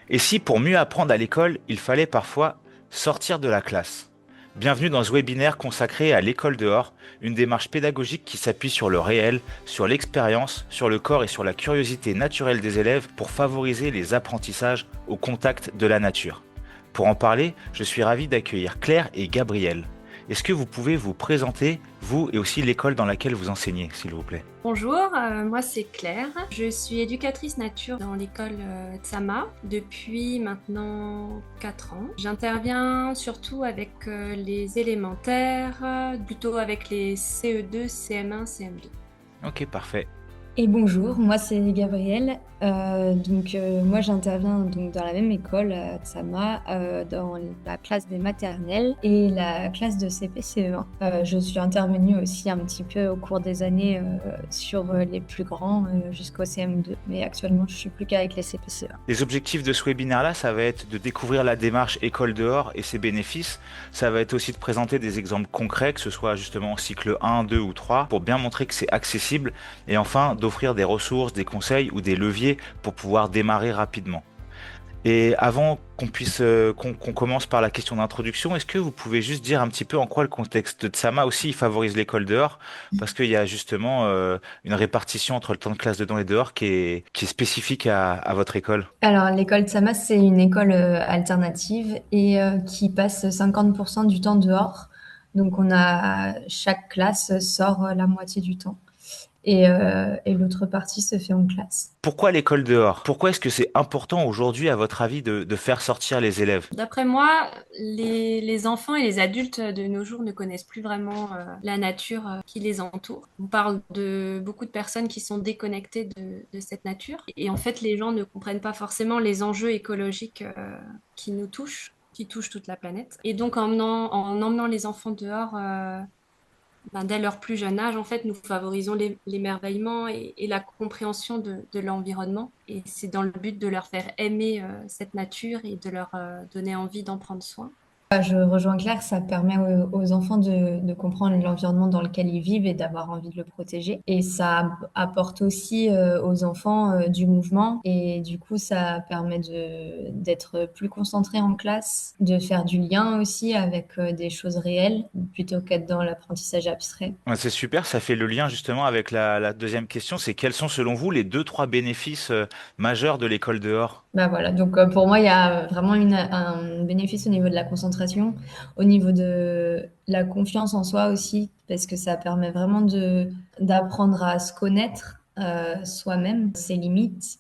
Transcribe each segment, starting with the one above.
Et si pour mieux apprendre à l'école, il fallait parfois sortir de la classe? Bienvenue dans ce webinaire consacré à l'école dehors, une démarche pédagogique qui s'appuie sur le réel, sur l'expérience, sur le corps et sur la curiosité naturelle des élèves pour favoriser les apprentissages au contact de la nature. Pour en parler, je suis ravi d'accueillir Claire et Gabriel. Est-ce que vous pouvez vous présenter, vous et aussi l'école dans laquelle vous enseignez, s'il vous plaît? Bonjour, moi c'est Claire. Je suis éducatrice nature dans l'école Tsama depuis maintenant 4 ans. J'interviens surtout avec les élémentaires, plutôt avec les CE2, CM1, CM2. Ok, parfait. Et bonjour, moi c'est Gabrielle. Moi j'interviens donc dans la même école à Tsama, dans la classe des maternelles et la classe de CP-CE1. Je suis intervenue aussi un petit peu au cours des années sur les plus grands jusqu'au CM2, mais actuellement je suis plus qu'avec les CP-CE1. Les objectifs de ce webinaire-là, ça va être de découvrir la démarche école dehors et ses bénéfices. Ça va être aussi de présenter des exemples concrets, que ce soit justement en cycle 1, 2 ou 3, pour bien montrer que c'est accessible. Et enfin, d'offrir des ressources, des conseils ou des leviers pour pouvoir démarrer rapidement. Et avant qu'on puisse qu'on commence par la question d'introduction, est-ce que vous pouvez juste dire un petit peu en quoi le contexte de Tsama aussi il favorise l'école dehors? Parce qu'il y a justement une répartition entre le temps de classe dedans et dehors qui est spécifique à votre école. Alors l'école Tsama c'est une école alternative et qui passe 50% du temps dehors. Donc chaque classe sort la moitié du temps. Et l'autre partie se fait en classe. Pourquoi l'école dehors? Pourquoi est-ce que c'est important aujourd'hui, à votre avis, de faire sortir les élèves? D'après moi, les enfants et les adultes de nos jours ne connaissent plus vraiment la nature qui les entoure. On parle de beaucoup de personnes qui sont déconnectées de cette nature. Et en fait, les gens ne comprennent pas forcément les enjeux écologiques qui nous touchent, qui touchent toute la planète. Et donc, en emmenant les enfants dehors, dès leur plus jeune âge, en fait, nous favorisons l'émerveillement et la compréhension de l'environnement. Et c'est dans le but de leur faire aimer cette nature et de leur donner envie d'en prendre soin. Je rejoins Claire, ça permet aux enfants de comprendre l'environnement dans lequel ils vivent et d'avoir envie de le protéger. Et ça apporte aussi aux enfants du mouvement et du coup ça permet d'être plus concentré en classe, de faire du lien aussi avec des choses réelles plutôt qu'être dans l'apprentissage abstrait. Ouais, c'est super, ça fait le lien justement avec la deuxième question, c'est quels sont selon vous les deux, trois bénéfices majeurs de l'école dehors? Bah voilà, donc pour moi, il y a vraiment un bénéfice au niveau de la concentration, au niveau de la confiance en soi aussi, parce que ça permet vraiment d'apprendre à se connaître soi-même, ses limites,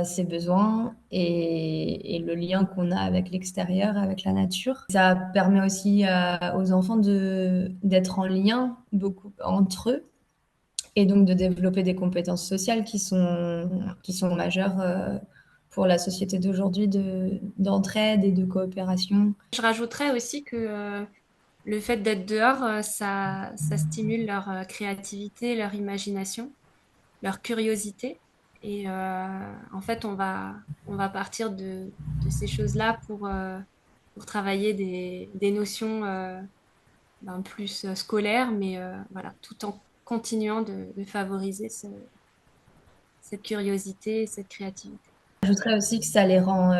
ses besoins et le lien qu'on a avec l'extérieur, avec la nature. Ça permet aussi aux enfants d'être en lien beaucoup entre eux et donc de développer des compétences sociales qui sont majeures pour la société d'aujourd'hui d'entraide et de coopération. Je rajouterais aussi que le fait d'être dehors, ça stimule leur créativité, leur imagination, leur curiosité. Et en fait, on va partir de ces choses-là pour travailler des notions plus scolaires, mais voilà, tout en continuant de favoriser cette curiosité, cette créativité. J'ajouterais aussi que ça les rend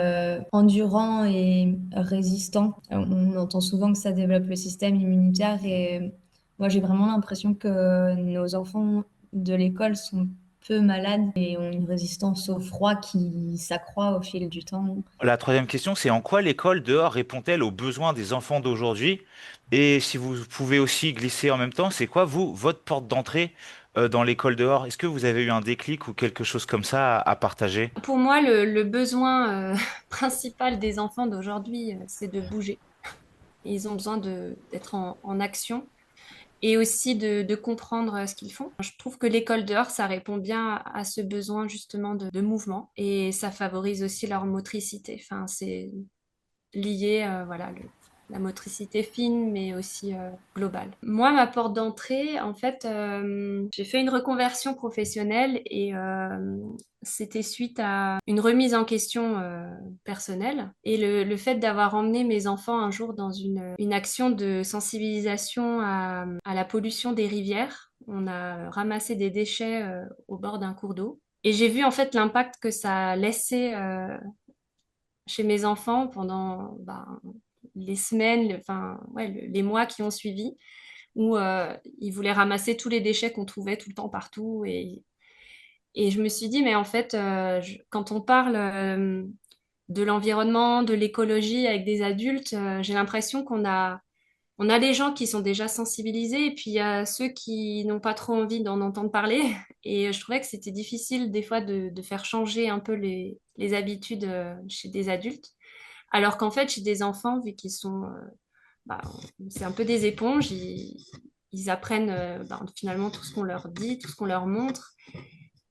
endurants et résistants. On entend souvent que ça développe le système immunitaire et moi j'ai vraiment l'impression que nos enfants de l'école sont peu malades et ont une résistance au froid qui s'accroît au fil du temps. La troisième question, c'est en quoi l'école dehors répond-elle aux besoins des enfants d'aujourd'hui? Et si vous pouvez aussi glisser en même temps, c'est quoi, vous, votre porte d'entrée dans l'école dehors? Est-ce que vous avez eu un déclic ou quelque chose comme ça à partager? Pour moi, le besoin principal des enfants d'aujourd'hui, c'est de bouger. Ils ont besoin d'être en action et aussi de comprendre ce qu'ils font. Je trouve que l'école dehors, ça répond bien à ce besoin justement de mouvement et ça favorise aussi leur motricité. Enfin, c'est lié, voilà, la motricité fine, mais aussi globale. Moi, ma porte d'entrée, en fait, j'ai fait une reconversion professionnelle et c'était suite à une remise en question personnelle. Et le fait d'avoir emmené mes enfants un jour dans une action de sensibilisation à la pollution des rivières. On a ramassé des déchets au bord d'un cours d'eau. Et j'ai vu en fait l'impact que ça laissait chez mes enfants pendant les semaines, les mois qui ont suivi, où ils voulaient ramasser tous les déchets qu'on trouvait tout le temps partout. Et je me suis dit, mais en fait, quand on parle de l'environnement, de l'écologie avec des adultes, j'ai l'impression on a les gens qui sont déjà sensibilisés et puis il y a ceux qui n'ont pas trop envie d'en entendre parler. Et je trouvais que c'était difficile des fois de faire changer un peu les habitudes chez des adultes. Alors qu'en fait, chez des enfants, vu qu'ils sont, bah, c'est un peu des éponges, ils apprennent finalement tout ce qu'on leur dit, tout ce qu'on leur montre.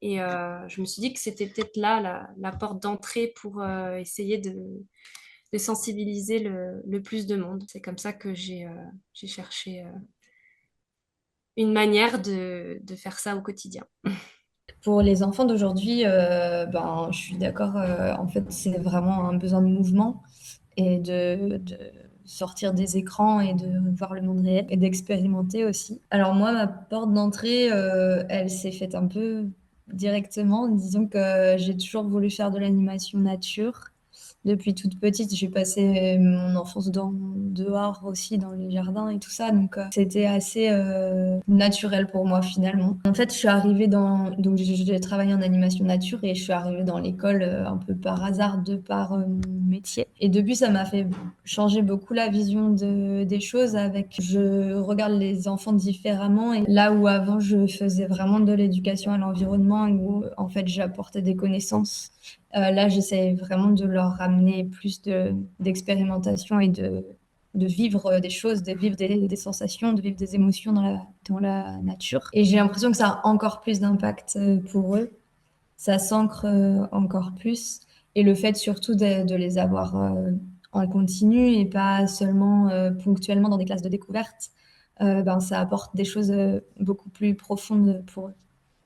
Et je me suis dit que c'était peut-être là la porte d'entrée pour essayer de sensibiliser le plus de monde. C'est comme ça que j'ai cherché une manière de faire ça au quotidien. Pour les enfants d'aujourd'hui, je suis d'accord. En fait, c'est vraiment un besoin de mouvement et de sortir des écrans et de voir le monde réel et d'expérimenter aussi. Alors moi, ma porte d'entrée, elle s'est faite un peu directement. Disons que j'ai toujours voulu faire de l'animation nature. Depuis toute petite, j'ai passé mon enfance dehors aussi, dans les jardins et tout ça. Donc, c'était assez naturel pour moi finalement. En fait, je suis arrivée donc, j'ai travaillé en animation nature et je suis arrivée dans l'école un peu par hasard de par mon métier. Et depuis, ça m'a fait changer beaucoup la vision des choses avec. Je regarde les enfants différemment et là où avant, je faisais vraiment de l'éducation à l'environnement où en fait, j'apportais des connaissances. Là, j'essaie vraiment de leur ramener plus d'expérimentation et de vivre des choses, de vivre des sensations, de vivre des émotions dans la nature. Et j'ai l'impression que ça a encore plus d'impact pour eux. Ça s'ancre encore plus. Et le fait surtout de les avoir en continu et pas seulement ponctuellement dans des classes de découverte, ça apporte des choses beaucoup plus profondes pour eux.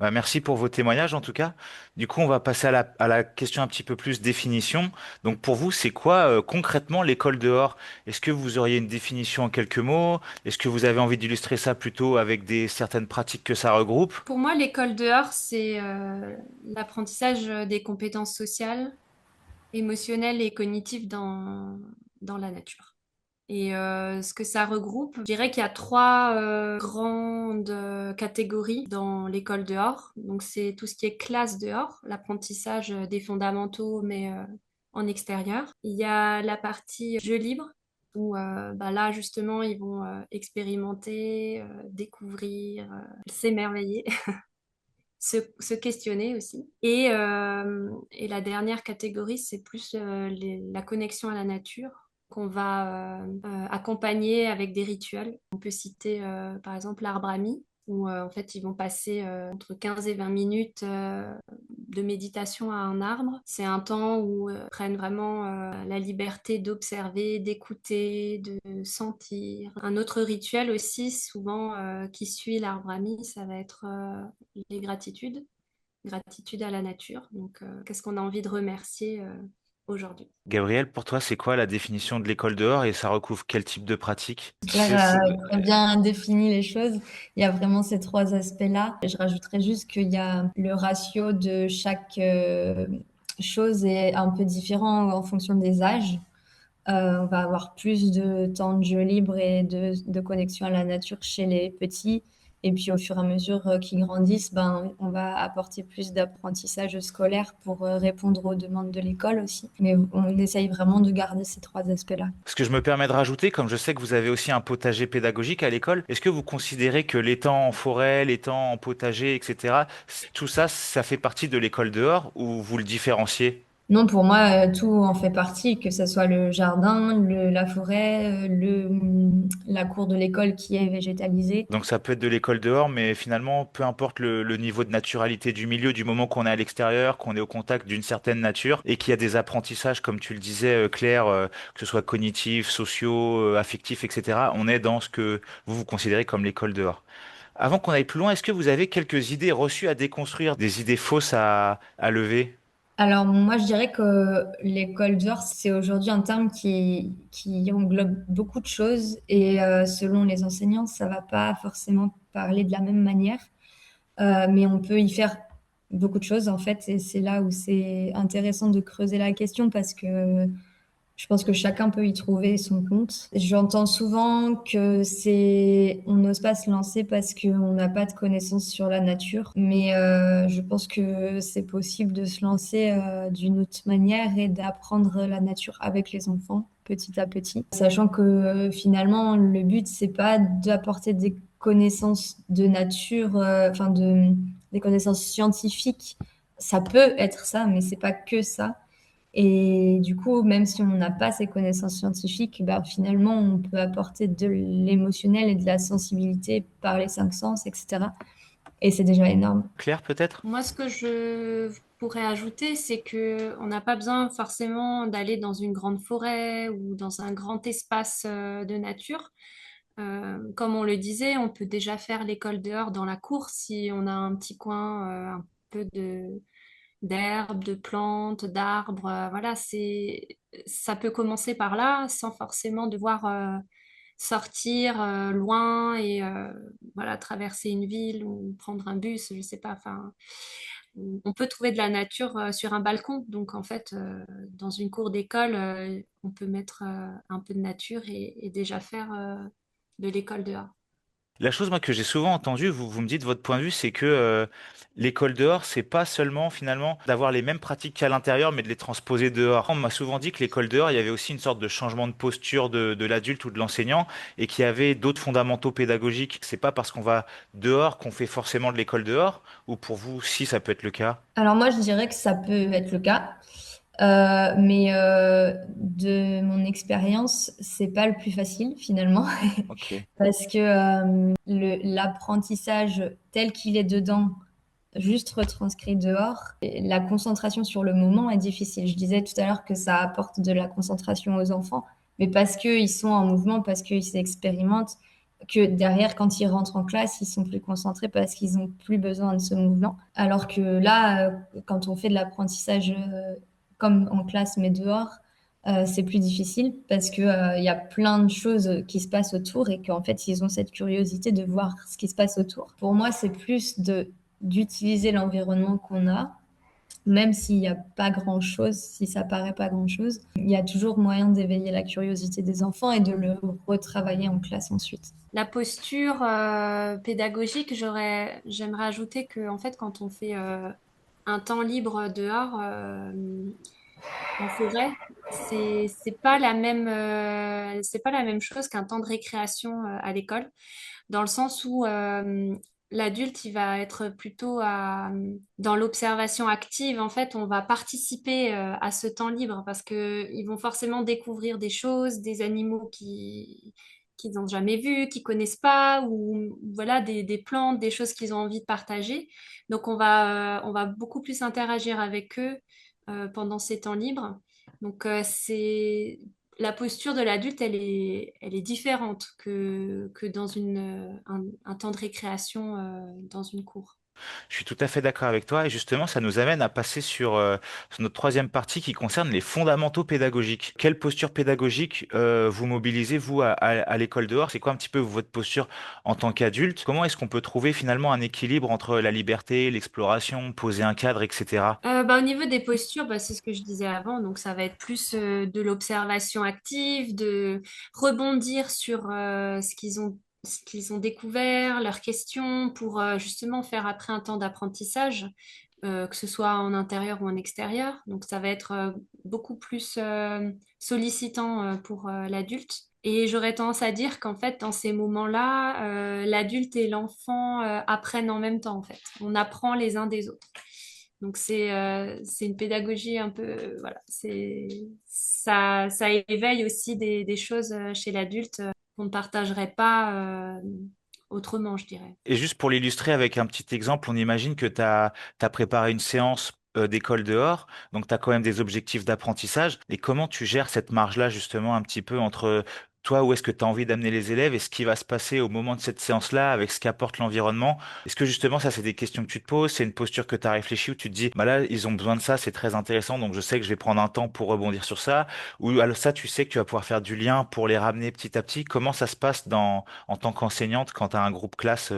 Bah, merci pour vos témoignages en tout cas. Du coup, on va passer à la question un petit peu plus définition. Donc pour vous, c'est quoi concrètement l'école dehors? Est-ce que vous auriez une définition en quelques mots? Est-ce que vous avez envie d'illustrer ça plutôt avec des certaines pratiques que ça regroupe? Pour moi, l'école dehors, c'est l'apprentissage des compétences sociales, émotionnelles et cognitives dans la nature. Et ce que ça regroupe, je dirais qu'il y a trois grandes catégories dans l'école dehors. Donc c'est tout ce qui est classe dehors, l'apprentissage des fondamentaux, mais en extérieur. Il y a la partie jeu libre, où là justement ils vont expérimenter, découvrir, s'émerveiller, se questionner aussi. Et la dernière catégorie, c'est plus la connexion à la nature qu'on va accompagner avec des rituels. On peut citer par exemple l'arbre ami, où en fait ils vont passer entre 15 et 20 minutes de méditation à un arbre. C'est un temps où ils prennent vraiment la liberté d'observer, d'écouter, de sentir. Un autre rituel aussi, souvent qui suit l'arbre ami, ça va être les gratitudes. Gratitude à la nature. Donc, qu'est-ce qu'on a envie de remercier aujourd'hui? Gabriel, pour toi, c'est quoi la définition de l'école dehors et ça recouvre quel type de pratique? Claire a très bien défini les choses. Il y a vraiment ces trois aspects-là. Je rajouterais juste qu'il y a le ratio de chaque chose est un peu différent en fonction des âges. On va avoir plus de temps de jeu libre et de connexion à la nature chez les petits. Et puis au fur et à mesure qu'ils grandissent, on va apporter plus d'apprentissage scolaire pour répondre aux demandes de l'école aussi. Mais on essaye vraiment de garder ces trois aspects-là. Ce que je me permets de rajouter, comme je sais que vous avez aussi un potager pédagogique à l'école, est-ce que vous considérez que les temps en forêt, les temps en potager, etc., tout ça, ça fait partie de l'école dehors ou vous le différenciez? Non, pour moi, tout en fait partie, que ce soit le jardin, la forêt, la cour de l'école qui est végétalisée. Donc ça peut être de l'école dehors, mais finalement, peu importe le niveau de naturalité du milieu, du moment qu'on est à l'extérieur, qu'on est au contact d'une certaine nature et qu'il y a des apprentissages, comme tu le disais, Claire, que ce soit cognitifs, sociaux, affectifs, etc., on est dans ce que vous considérez comme l'école dehors. Avant qu'on aille plus loin, est-ce que vous avez quelques idées reçues à déconstruire, des idées fausses à lever? Alors moi, je dirais que l'école dehors, c'est aujourd'hui un terme qui englobe beaucoup de choses et selon les enseignants, ça va pas forcément parler de la même manière. Mais on peut y faire beaucoup de choses en fait, et c'est là où c'est intéressant de creuser la question parce que je pense que chacun peut y trouver son compte. J'entends souvent que on n'ose pas se lancer parce qu'on n'a pas de connaissances sur la nature, mais je pense que c'est possible de se lancer d'une autre manière et d'apprendre la nature avec les enfants petit à petit, sachant que finalement le but c'est pas d'apporter des connaissances de nature, des connaissances scientifiques. Ça peut être ça, mais c'est pas que ça. Et du coup, même si on n'a pas ces connaissances scientifiques, bah, finalement, on peut apporter de l'émotionnel et de la sensibilité par les cinq sens, etc. Et c'est déjà énorme. Claire, peut-être? Moi, ce que je pourrais ajouter, c'est que on n'a pas besoin forcément d'aller dans une grande forêt ou dans un grand espace de nature. Comme on le disait, on peut déjà faire l'école dehors dans la cour si on a un petit coin, un peu de d'herbes, de plantes, d'arbres. Voilà, ça peut commencer par là sans forcément devoir sortir loin et voilà, traverser une ville ou prendre un bus, je sais pas. Enfin, on peut trouver de la nature sur un balcon. Donc en fait, dans une cour d'école, on peut mettre un peu de nature et déjà faire de l'école dehors. La chose, moi, que j'ai souvent entendue, vous me dites votre point de vue, c'est que l'école dehors, c'est pas seulement finalement d'avoir les mêmes pratiques qu'à l'intérieur, mais de les transposer dehors. On m'a souvent dit que l'école dehors, il y avait aussi une sorte de changement de posture de l'adulte ou de l'enseignant, et qu'il y avait d'autres fondamentaux pédagogiques. C'est pas parce qu'on va dehors qu'on fait forcément de l'école dehors, ou pour vous, si ça peut être le cas. Alors moi, je dirais que ça peut être le cas. Mais de mon expérience, c'est pas le plus facile finalement, Ok. parce que l'apprentissage tel qu'il est dedans, juste retranscrit dehors, et la concentration sur le moment est difficile. Je disais tout à l'heure que ça apporte de la concentration aux enfants, mais parce qu'ils sont en mouvement, parce qu'ils s'expérimentent, que derrière, quand ils rentrent en classe, ils sont plus concentrés parce qu'ils n'ont plus besoin de ce mouvement. Alors que là, quand on fait de l'apprentissage comme en classe, mais dehors, c'est plus difficile parce que, il y a plein de choses qui se passent autour et qu'en fait, ils ont cette curiosité de voir ce qui se passe autour. Pour moi, c'est plus d'utiliser l'environnement qu'on a, même s'il n'y a pas grand-chose, si ça paraît pas grand-chose, il y a toujours moyen d'éveiller la curiosité des enfants et de le retravailler en classe ensuite. La posture pédagogique, j'aimerais ajouter que en fait, quand on fait un temps libre dehors en forêt, c'est pas la même c'est pas la même chose qu'un temps de récréation à l'école, dans le sens où l'adulte il va être plutôt dans l'observation active. En fait, on va participer à ce temps libre parce que ils vont forcément découvrir des choses, des animaux qu'ils n'ont jamais vus, qu'ils connaissent pas, ou voilà des plantes, des choses qu'ils ont envie de partager. Donc on va beaucoup plus interagir avec eux pendant ces temps libres. Donc c'est la posture de l'adulte, elle est différente que dans un temps de récréation dans une cour. Je suis tout à fait d'accord avec toi et justement, ça nous amène à passer sur notre troisième partie qui concerne les fondamentaux pédagogiques. Quelle posture pédagogique vous mobilisez, vous, à l'école dehors? C'est quoi un petit peu votre posture en tant qu'adulte? Comment est-ce qu'on peut trouver finalement un équilibre entre la liberté, l'exploration, poser un cadre, etc. Au niveau des postures, c'est ce que je disais avant, donc ça va être plus de l'observation active, de rebondir sur ce qu'ils ont découvert, leurs questions, pour justement faire après un temps d'apprentissage, que ce soit en intérieur ou en extérieur. Donc ça va être beaucoup plus sollicitant pour l'adulte. Et j'aurais tendance à dire qu'en fait, dans ces moments-là, l'adulte et l'enfant apprennent en même temps, en fait. On apprend les uns des autres. Donc c'est une pédagogie un peu voilà, ça éveille aussi des choses chez l'adulte qu'on ne partagerait pas autrement, je dirais. Et juste pour l'illustrer avec un petit exemple, on imagine que tu as préparé une séance d'école dehors, donc tu as quand même des objectifs d'apprentissage. Et comment tu gères cette marge-là justement un petit peu entre toi, où est-ce que tu as envie d'amener les élèves et ce qui va se passer au moment de cette séance-là avec ce qu'apporte l'environnement? Est-ce que justement ça, c'est des questions que tu te poses, c'est une posture que tu as réfléchi où tu te dis, bah là, ils ont besoin de ça, c'est très intéressant, donc je sais que je vais prendre un temps pour rebondir sur ça, ou alors ça, tu sais que tu vas pouvoir faire du lien pour les ramener petit à petit. Comment ça se passe en tant qu'enseignante quand tu as un groupe classe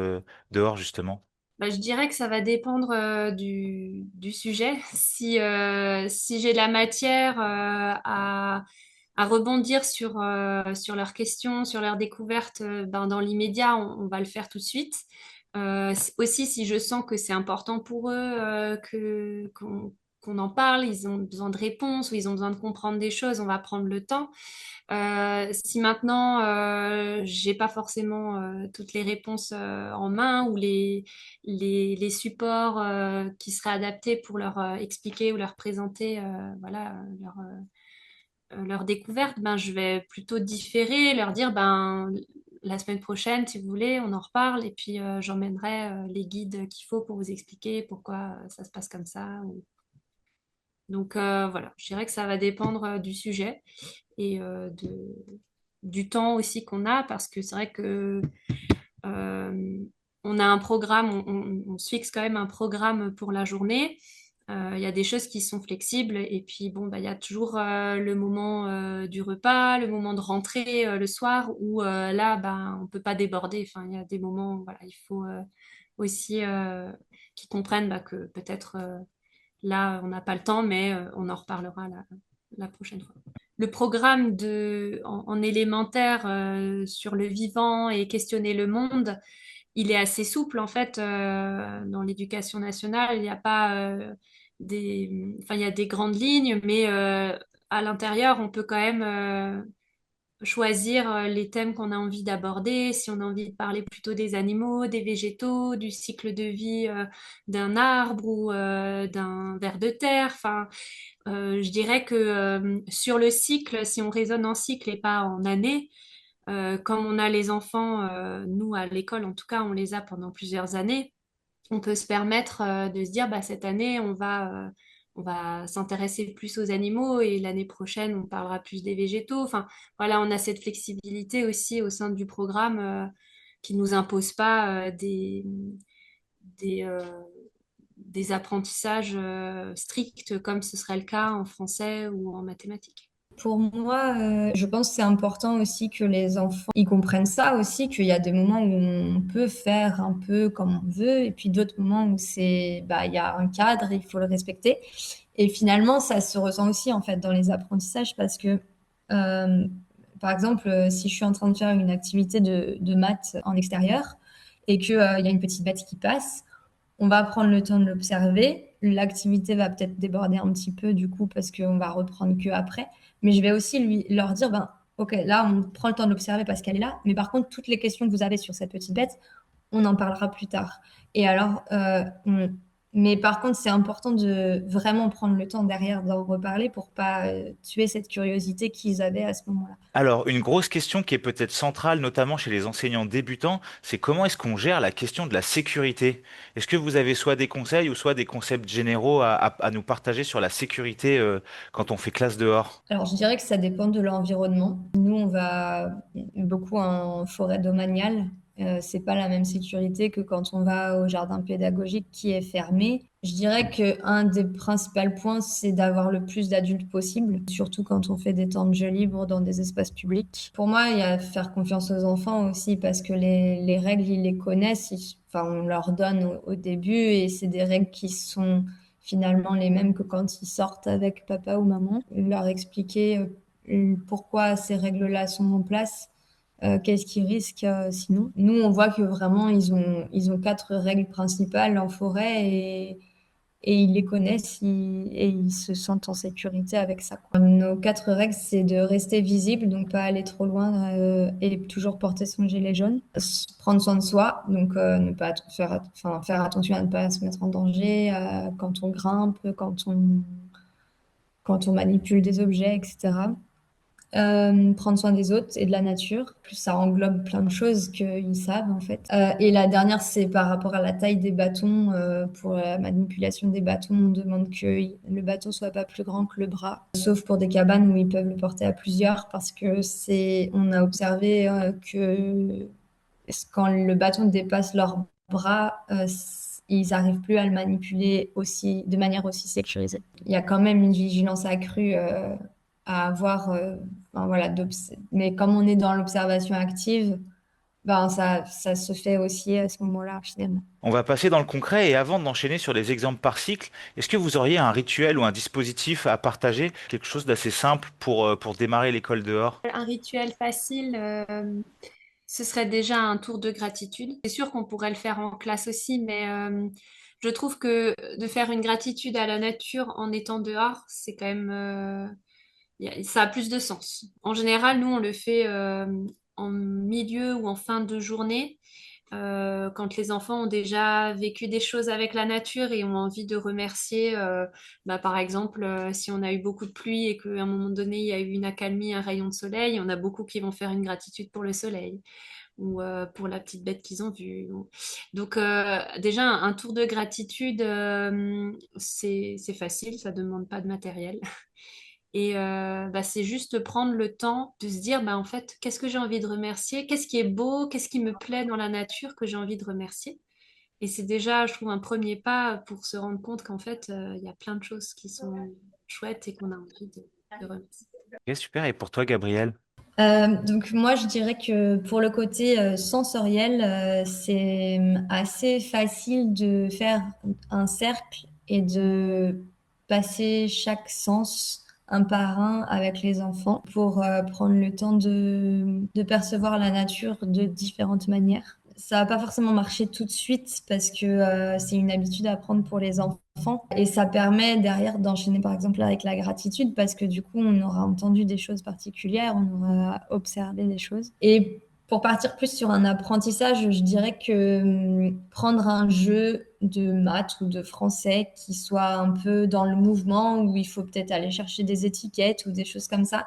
dehors, justement? Je dirais que ça va dépendre du sujet. Si j'ai la matière à rebondir sur leurs questions, sur leurs découvertes, dans l'immédiat, on va le faire tout de suite. Aussi, si je sens que c'est important pour eux, qu'on en parle, ils ont besoin de réponses ou ils ont besoin de comprendre des choses, on va prendre le temps. Si maintenant j'ai pas forcément toutes les réponses en main ou les supports qui seraient adaptés pour leur expliquer ou leur présenter voilà leur découverte, je vais plutôt différer, leur dire la semaine prochaine, si vous voulez, on en reparle et puis j'emmènerai les guides qu'il faut pour vous expliquer pourquoi ça se passe comme ça. Donc voilà, je dirais que ça va dépendre du sujet et du temps aussi qu'on a, parce que c'est vrai que euh, on a un programme, on se fixe quand même un programme pour la journée. Il y a des choses qui sont flexibles et puis bon, il y a toujours le moment du repas, le moment de rentrer le soir où là, on peut pas déborder. Enfin, il y a des moments, voilà, il faut aussi qu'ils comprennent que peut-être là, on n'a pas le temps, mais on en reparlera la prochaine fois. Le programme en élémentaire sur le vivant et questionner le monde, il est assez souple en fait dans l'éducation nationale. Il n'y a pas enfin, il y a des grandes lignes, mais à l'intérieur, on peut quand même choisir les thèmes qu'on a envie d'aborder, si on a envie de parler plutôt des animaux, des végétaux, du cycle de vie d'un arbre ou d'un ver de terre. Enfin, je dirais que sur le cycle, si on raisonne en cycle et pas en année, comme on a les enfants, nous à l'école en tout cas, on les a pendant plusieurs années, on peut se permettre de se dire cette année on va s'intéresser plus aux animaux et l'année prochaine on parlera plus des végétaux. Enfin voilà, on a cette flexibilité aussi au sein du programme qui nous impose pas des, euh, des apprentissages stricts comme ce serait le cas en français ou en mathématiques. Pour moi, je pense que c'est important aussi que les enfants ils comprennent ça aussi, qu'il y a des moments où on peut faire un peu comme on veut, et puis d'autres moments où il y a un cadre, il faut le respecter. Et finalement, ça se ressent aussi en fait dans les apprentissages parce que, euh, par exemple, si je suis en train de faire une activité de maths en extérieur et qu'il y a une petite bête qui passe, on va prendre le temps de l'observer. L'activité va peut-être déborder un petit peu du coup parce qu'on va reprendre que après. Mais je vais aussi leur dire, ok, là, on prend le temps de l'observer parce qu'elle est là. Mais par contre, toutes les questions que vous avez sur cette petite bête, on en parlera plus tard. Et alors, mais par contre, c'est important de vraiment prendre le temps derrière d'en reparler pour pas tuer cette curiosité qu'ils avaient à ce moment-là. Alors, une grosse question qui est peut-être centrale, notamment chez les enseignants débutants, c'est comment est-ce qu'on gère la question de la sécurité? Est-ce que vous avez soit des conseils ou soit des concepts généraux à nous partager sur la sécurité quand on fait classe dehors? Alors, je dirais que ça dépend de l'environnement. Nous, on va beaucoup en forêt domaniale. C'est pas la même sécurité que quand on va au jardin pédagogique qui est fermé. Je dirais que un des principaux points, c'est d'avoir le plus d'adultes possible, surtout quand on fait des temps de jeu libres dans des espaces publics. Pour moi, il y a faire confiance aux enfants aussi parce que les règles, ils les connaissent. Enfin, on leur donne au début et c'est des règles qui sont finalement les mêmes que quand ils sortent avec papa ou maman. Leur expliquer pourquoi ces règles-là sont en place, qu'est-ce qu'ils risquent sinon. Nous, on voit que vraiment, ils ont quatre règles principales en forêt et ils les connaissent et ils se sentent en sécurité avec ça, quoi. Nos quatre règles, c'est de rester visible, donc pas aller trop loin et toujours porter son gilet jaune. Prendre soin de soi, donc ne pas faire attention à ne pas se mettre en danger quand on grimpe, quand on manipule des objets, etc. Prendre soin des autres et de la nature. Plus ça englobe plein de choses qu'ils savent en fait. Et la dernière, c'est par rapport à la taille des bâtons. Pour la manipulation des bâtons, on demande que le bâton soit pas plus grand que le bras, sauf pour des cabanes où ils peuvent le porter à plusieurs, parce que on a observé que quand le bâton dépasse leur bras, ils n'arrivent plus à le manipuler de manière aussi sécurisée. Il y a quand même une vigilance accrue à avoir. Enfin, voilà, mais comme on est dans l'observation active, ça se fait aussi à ce moment-là, finalement. On va passer dans le concret et avant d'enchaîner sur les exemples par cycle, est-ce que vous auriez un rituel ou un dispositif à partager, quelque chose d'assez simple pour démarrer l'école dehors? Un rituel facile, ce serait déjà un tour de gratitude. C'est sûr qu'on pourrait le faire en classe aussi, mais je trouve que de faire une gratitude à la nature en étant dehors, c'est quand même, ça a plus de sens. En général, nous, on le fait en milieu ou en fin de journée, quand les enfants ont déjà vécu des choses avec la nature et ont envie de remercier, par exemple, si on a eu beaucoup de pluie et qu'à un moment donné, il y a eu une accalmie, un rayon de soleil, il y en a beaucoup qui vont faire une gratitude pour le soleil ou pour la petite bête qu'ils ont vue. Donc, déjà, un tour de gratitude, c'est facile, ça ne demande pas de matériel. Et c'est juste prendre le temps de se dire, en fait, qu'est-ce que j'ai envie de remercier? Qu'est-ce qui est beau? Qu'est-ce qui me plaît dans la nature que j'ai envie de remercier? Et c'est déjà, je trouve, un premier pas pour se rendre compte qu'en fait, il y a plein de choses qui sont chouettes et qu'on a envie de remercier. Ok, super. Et pour toi, Gabriel? Donc moi, je dirais que pour le côté sensoriel, c'est assez facile de faire un cercle et de passer chaque sens un par un avec les enfants pour prendre le temps de percevoir la nature de différentes manières. Ça va pas forcément marcher tout de suite parce que c'est une habitude à prendre pour les enfants et ça permet derrière d'enchaîner par exemple avec la gratitude parce que du coup on aura entendu des choses particulières, on aura observé des choses. Et pour partir plus sur un apprentissage, je dirais que prendre un jeu de maths ou de français qui soit un peu dans le mouvement où il faut peut-être aller chercher des étiquettes ou des choses comme ça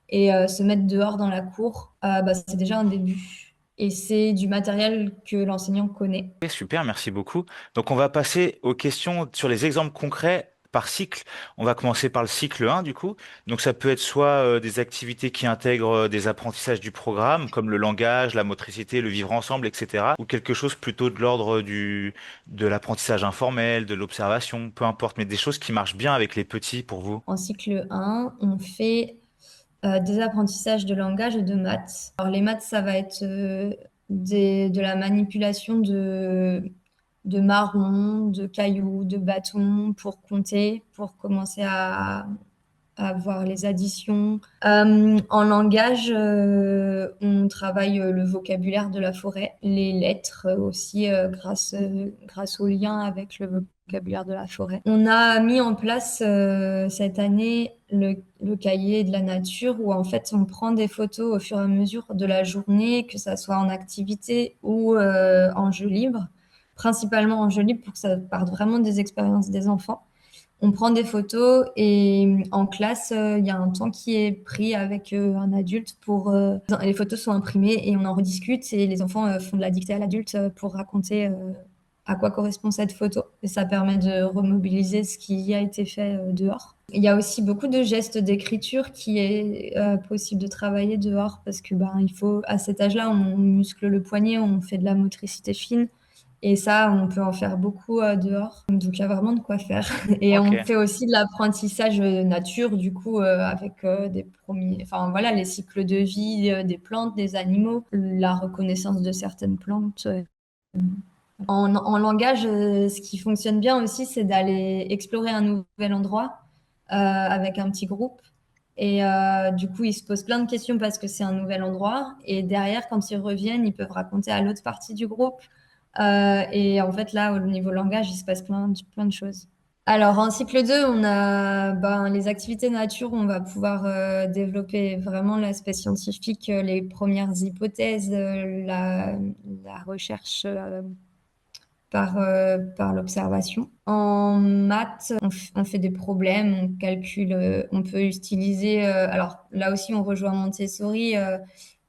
et se mettre dehors dans la cour, c'est déjà un début. Et c'est du matériel que l'enseignant connaît. Ok, super, merci beaucoup. Donc on va passer aux questions sur les exemples concrets par cycle. On va commencer par le cycle 1 du coup. Donc ça peut être soit des activités qui intègrent des apprentissages du programme, comme le langage, la motricité, le vivre ensemble, etc. Ou quelque chose plutôt de l'ordre de l'apprentissage informel, de l'observation, peu importe, mais des choses qui marchent bien avec les petits pour vous. En cycle 1, on fait des apprentissages de langage et de maths. Alors les maths, ça va être de la manipulation de marrons, de cailloux, de bâtons pour compter, pour commencer à voir les additions. En langage, on travaille le vocabulaire de la forêt, les lettres aussi grâce au lien avec le vocabulaire de la forêt. On a mis en place cette année le cahier de la nature où en fait on prend des photos au fur et à mesure de la journée, que ça soit en activité ou en jeu libre, principalement en jeu libre pour que ça parte vraiment des expériences des enfants. On prend des photos et en classe, il y a un temps qui est pris avec un adulte pour... les photos sont imprimées et on en rediscute et les enfants font de la dictée à l'adulte pour raconter à quoi correspond cette photo. Et ça permet de remobiliser ce qui a été fait dehors. Il y a aussi beaucoup de gestes d'écriture qui est possible de travailler dehors parce que il faut, à cet âge-là, on muscle le poignet, on fait de la motricité fine. Et ça, on peut en faire beaucoup dehors. Donc, il y a vraiment de quoi faire. Et Ok. on fait aussi de l'apprentissage nature, du coup, avec des premiers, enfin voilà, les cycles de vie des plantes, des animaux, la reconnaissance de certaines plantes. En langage, ce qui fonctionne bien aussi, c'est d'aller explorer un nouvel endroit avec un petit groupe. Et du coup, ils se posent plein de questions parce que c'est un nouvel endroit. Et derrière, quand ils reviennent, ils peuvent raconter à l'autre partie du groupe. Et en fait, là, au niveau langage, il se passe plein de choses. Alors, en cycle 2, on a les activités nature, on va pouvoir développer vraiment l'aspect scientifique, les premières hypothèses, la recherche par l'observation. En maths, on fait des problèmes, on calcule, on peut utiliser. Alors là aussi, on rejoint Montessori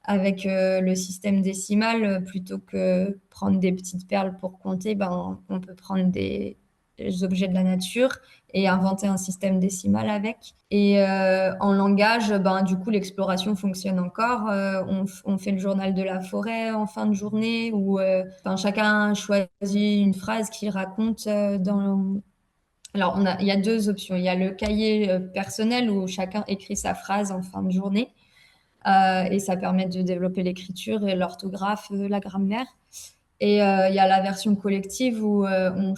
avec le système décimal. Plutôt que prendre des petites perles pour compter, on peut prendre des objets de la nature et inventer un système décimal avec. Et en langage, du coup, l'exploration fonctionne encore. On fait le journal de la forêt en fin de journée où chacun choisit une phrase qu'il raconte dans... Alors, il y a deux options. Il y a le cahier personnel où chacun écrit sa phrase en fin de journée. Et ça permet de développer l'écriture et l'orthographe, la grammaire. Et il y a la version collective où on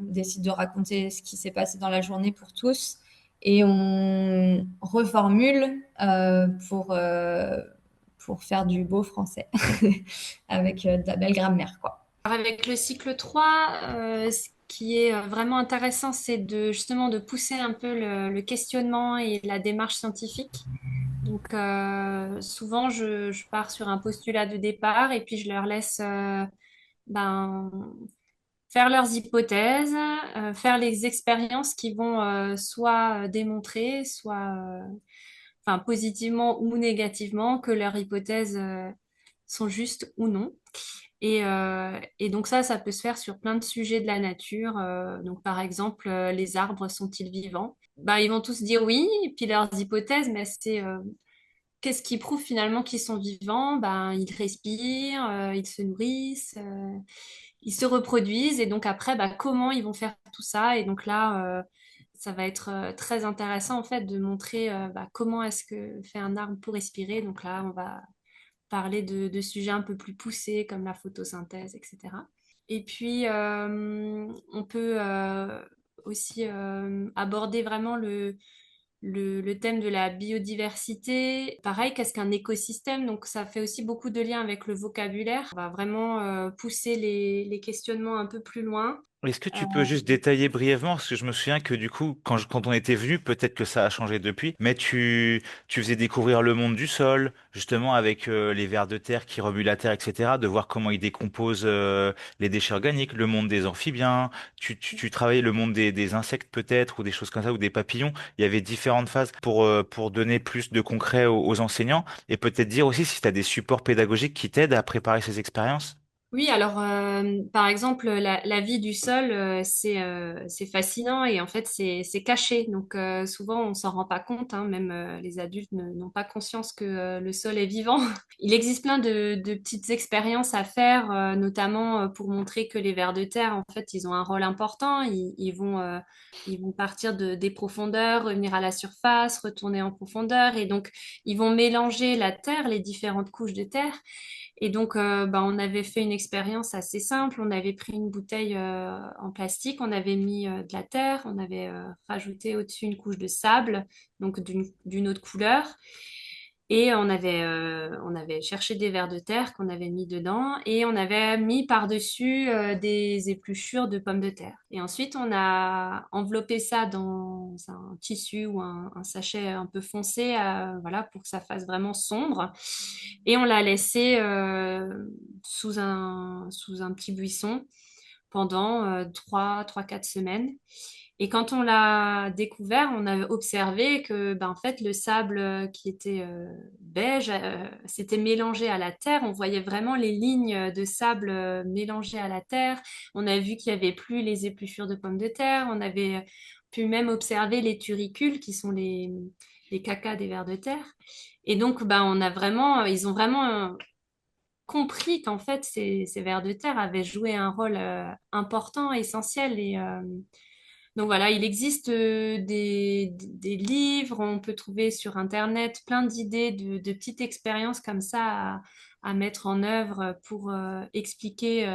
décide de raconter ce qui s'est passé dans la journée pour tous et on reformule pour faire du beau français avec de la belle grammaire, quoi. Alors, avec le cycle 3, ce qui est vraiment intéressant, c'est justement de pousser un peu le questionnement et la démarche scientifique. Donc, souvent, je pars sur un postulat de départ et puis je leur laisse ben, faire leurs hypothèses, faire les expériences qui vont soit démontrer, soit enfin, positivement ou négativement, que leurs hypothèses sont justes ou non. Et donc ça peut se faire sur plein de sujets de la nature. Donc par exemple, les arbres sont-ils vivants? Ben, ils vont tous dire oui, et puis leurs hypothèses, mais c'est qu'est-ce qui prouve finalement qu'ils sont vivants? Ben, ils respirent, ils se nourrissent, ils se reproduisent, et donc après, ben, comment ils vont faire tout ça? Et donc là, ça va être très intéressant en fait de montrer ben, comment est-ce que fait un arbre pour respirer. Donc là, on va parler de sujets un peu plus poussés comme la photosynthèse, etc. Et puis, on peut aussi aborder vraiment le thème de la biodiversité. Pareil, qu'est-ce qu'un écosystème? Donc, ça fait aussi beaucoup de liens avec le vocabulaire. On va vraiment pousser les questionnements un peu plus loin. Est-ce que tu peux juste détailler brièvement, parce que je me souviens que du coup, quand on était venu, peut-être que ça a changé depuis, mais tu faisais découvrir le monde du sol, justement avec les vers de terre qui remuent la terre, etc., de voir comment ils décomposent les déchets organiques, le monde des amphibiens, tu travaillais le monde des insectes peut-être, ou des choses comme ça, ou des papillons. Il y avait différentes phases pour donner plus de concret aux enseignants, et peut-être dire aussi si tu as des supports pédagogiques qui t'aident à préparer ces expériences. Oui, alors par exemple, la vie du sol, c'est fascinant et en fait c'est caché. Donc souvent on s'en rend pas compte, hein, même les adultes n'ont pas conscience que le sol est vivant. Il existe plein de petites expériences à faire, notamment pour montrer que les vers de terre, en fait, ils ont un rôle important. Ils vont partir des profondeurs, revenir à la surface, retourner en profondeur, et donc ils vont mélanger la terre, les différentes couches de terre. Et donc, bah, on avait fait une expérience assez simple. On avait pris une bouteille en plastique, on avait mis de la terre, on avait rajouté au-dessus une couche de sable, donc d'une autre couleur. Et on avait cherché des vers de terre qu'on avait mis dedans et on avait mis par-dessus des épluchures de pommes de terre. Et ensuite, on a enveloppé ça dans un tissu ou un sachet un peu foncé, voilà, pour que ça fasse vraiment sombre. Et on l'a laissé sous un petit buisson pendant 4 semaines. Et quand on l'a découvert, on a observé que, ben, en fait, le sable qui était beige s'était mélangé à la terre. On voyait vraiment les lignes de sable mélangées à la terre. On a vu qu'il n'y avait plus les épluchures de pommes de terre. On avait pu même observer les turicules, qui sont les cacas des vers de terre. Et donc, ben, ils ont vraiment compris qu'en fait, ces vers de terre avaient joué un rôle important, essentiel. Et donc voilà, il existe des livres, on peut trouver sur Internet plein d'idées de petites expériences comme ça à mettre en œuvre pour expliquer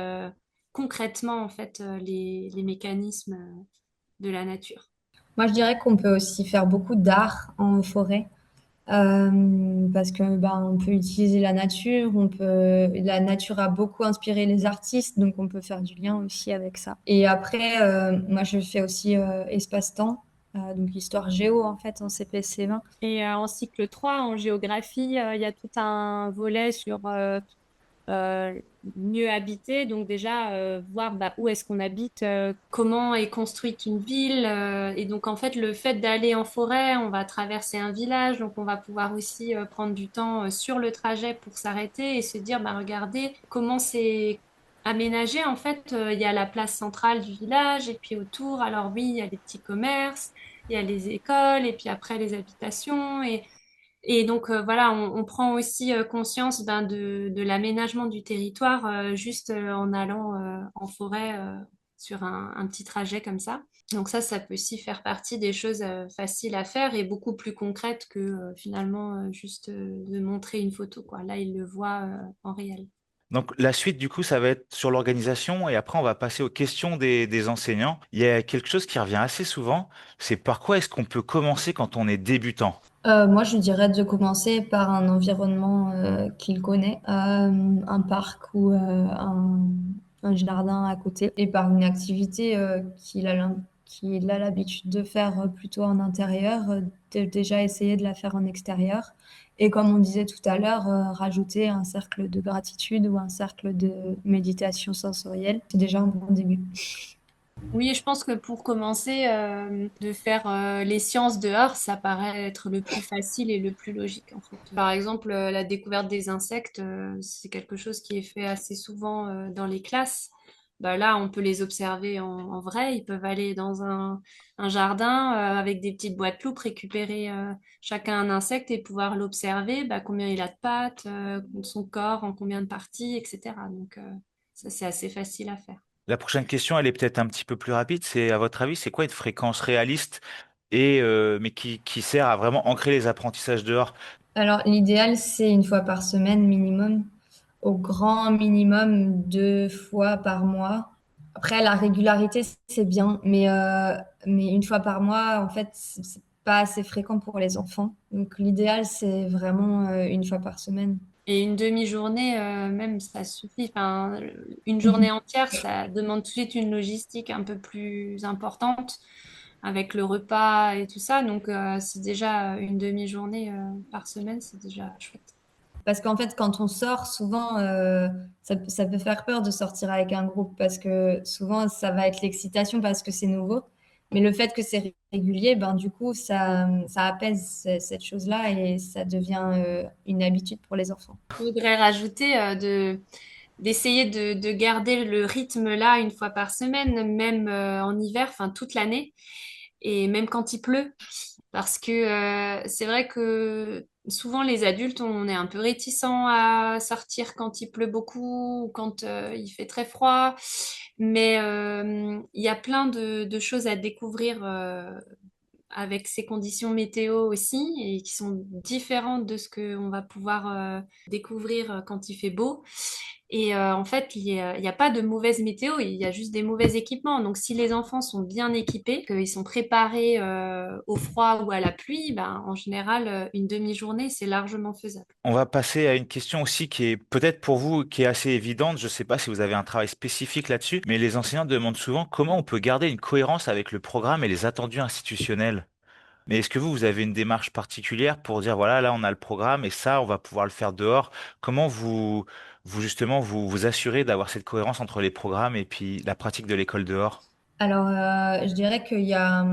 concrètement en fait les mécanismes de la nature. Moi, je dirais qu'on peut aussi faire beaucoup d'art en forêt. Parce que ben, on peut utiliser la nature a beaucoup inspiré les artistes, donc on peut faire du lien aussi avec ça. Et après, moi je fais aussi espace-temps, donc histoire géo en fait en CP-CE1. Et en cycle 3 en géographie, il y a tout un volet sur euh, mieux habiter, donc déjà voir bah, où est-ce qu'on habite, Comment est construite une ville. Et donc, en fait, le fait d'aller en forêt, on va traverser un village, donc on va pouvoir aussi prendre du temps sur le trajet pour s'arrêter et se dire, bah, regardez comment c'est aménagé. En fait, il y a la place centrale du village et puis autour, alors oui, il y a des petits commerces, il y a les écoles et puis après les habitations. Et donc, voilà, on prend aussi conscience ben, de l'aménagement du territoire juste en allant en forêt sur un petit trajet comme ça. Donc ça peut aussi faire partie des choses faciles à faire et beaucoup plus concrètes que finalement juste de montrer une photo, quoi. Là, ils le voient en réel. Donc la suite, du coup, ça va être sur l'organisation et après, on va passer aux questions des enseignants. Il y a quelque chose qui revient assez souvent, c'est par quoi est-ce qu'on peut commencer quand on est débutant? Moi, je dirais de commencer par un environnement qu'il connaît, un parc ou un jardin à côté, et par une activité qu'il a l'habitude de faire plutôt en intérieur, de déjà essayer de la faire en extérieur. Et comme on disait tout à l'heure, rajouter un cercle de gratitude ou un cercle de méditation sensorielle, c'est déjà un bon début. Oui, je pense que pour commencer, de faire les sciences dehors, ça paraît être le plus facile et le plus logique en fait. Par exemple, la découverte des insectes, c'est quelque chose qui est fait assez souvent dans les classes. Bah, là, on peut les observer en vrai. Ils peuvent aller dans un jardin avec des petites boîtes loupes, récupérer chacun un insecte et pouvoir l'observer, bah, combien il a de pattes, son corps, en combien de parties, etc. Donc, ça, c'est assez facile à faire. La prochaine question, elle est peut-être un petit peu plus rapide. C'est, à votre avis, c'est quoi une fréquence réaliste mais qui sert à vraiment ancrer les apprentissages dehors? Alors, l'idéal, c'est une fois par semaine minimum, au grand minimum 2 fois par mois. Après, la régularité, c'est bien, mais une fois par mois, en fait, c'est pas assez fréquent pour les enfants. Donc, l'idéal, c'est vraiment une fois par semaine. Et une demi-journée, même, ça suffit. Enfin, une Mhm. journée entière, ça demande tout de suite une logistique un peu plus importante avec le repas et tout ça. Donc, c'est déjà une demi-journée par semaine, c'est déjà chouette. Parce qu'en fait, quand on sort, souvent, ça peut faire peur de sortir avec un groupe parce que souvent, ça va être l'excitation parce que c'est nouveau. Mais le fait que c'est régulier, ben, du coup, ça apaise cette chose-là et ça devient une habitude pour les enfants. Je voudrais rajouter d'essayer de garder le rythme là une fois par semaine, même en hiver, enfin toute l'année, et même quand il pleut. Parce que c'est vrai que souvent les adultes, on est un peu réticents à sortir quand il pleut beaucoup ou quand il fait très froid. Mais il y a plein de choses à découvrir avec ces conditions météo aussi et qui sont différentes de ce qu'on va pouvoir découvrir quand il fait beau. Et en fait, il y a pas de mauvaise météo, il y a juste des mauvais équipements. Donc, si les enfants sont bien équipés, qu'ils sont préparés au froid ou à la pluie, ben, en général, une demi-journée, c'est largement faisable. On va passer à une question aussi qui est peut-être pour vous qui est assez évidente. Je ne sais pas si vous avez un travail spécifique là-dessus, mais les enseignants demandent souvent comment on peut garder une cohérence avec le programme et les attendus institutionnels. Mais est-ce que vous avez une démarche particulière pour dire, voilà, là, on a le programme et ça, on va pouvoir le faire dehors? Comment vous justement, vous assurez d'avoir cette cohérence entre les programmes et puis la pratique de l'école dehors? Alors, je dirais qu'il y a,